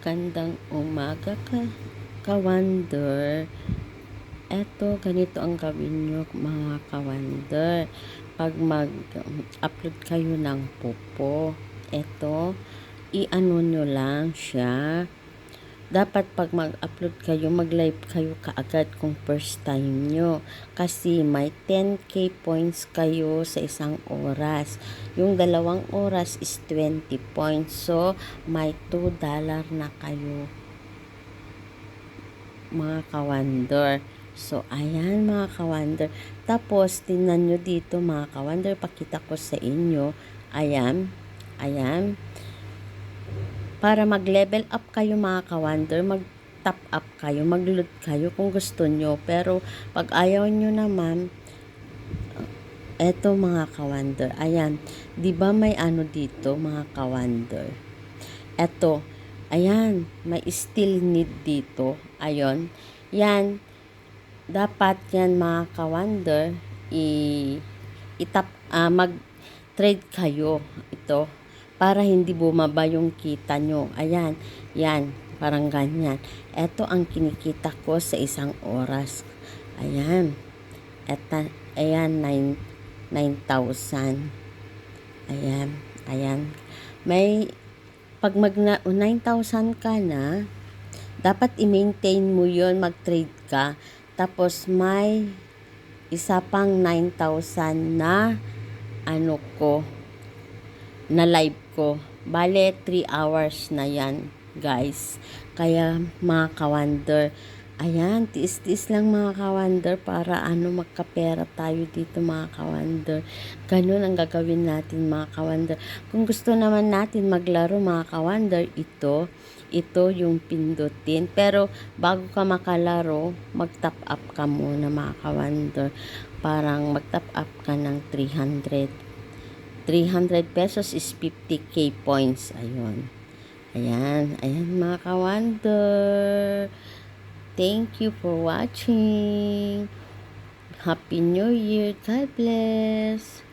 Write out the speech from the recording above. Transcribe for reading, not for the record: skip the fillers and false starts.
Magandang umaga ka-wonder. Eto, ganito ang gawin nyo mga ka-wonder. Pag mag-upload kayo ng popo, eto, i-ano nyo lang siya. Dapat pag mag-upload kayo, mag-live kayo kaagad kung first time nyo. Kasi may 10k points kayo sa isang oras. Yung 2 oras is 20 points. So, may $2 na kayo mga ka-wonder. So, ayan mga ka-wonder. Tapos, tingnan nyo dito mga ka-wonder. Pakita ko sa inyo. Ayan. Ayan. Para mag-level up kayo mga ka-wonder, mag-top up kayo, mag-loot kayo kung gusto nyo. Pero pag ayaw nyo naman, eto mga ka-wonder, ayan, di ba may ano dito mga ka-wonder? Eto, ayan, may still need dito. Ayon, yan, dapat yan mga ka-wonder, mag-trade kayo ito para hindi bumaba yung kita nyo. Ayan, yan, parang ganyan. Ito ang kinikita ko sa isang oras. Ayan, eto, ayan, 9,000. Ayan, ayan. May, pag mag 9,000 ka na, dapat i-maintain mo yon, mag-trade ka. Tapos may isa pang 9,000 na ano ko, na live ko. Bale, 3 hours na yan, guys. Kaya, mga ka-wonder, ayan, tiis-tiis lang mga ka-wonder para magkapera tayo dito mga ka-wonder. Ganun ang gagawin natin mga ka-wonder. Kung gusto naman natin maglaro mga ka-wonder, ito yung pindutin. Pero, bago ka makalaro, mag-top up ka muna mga ka-wonder. Parang mag-top up ka ng 300 pesos is 50k points. Ayun. Ayan. Ayan mga ka-wonder. Thank you for watching. Happy New Year. God bless.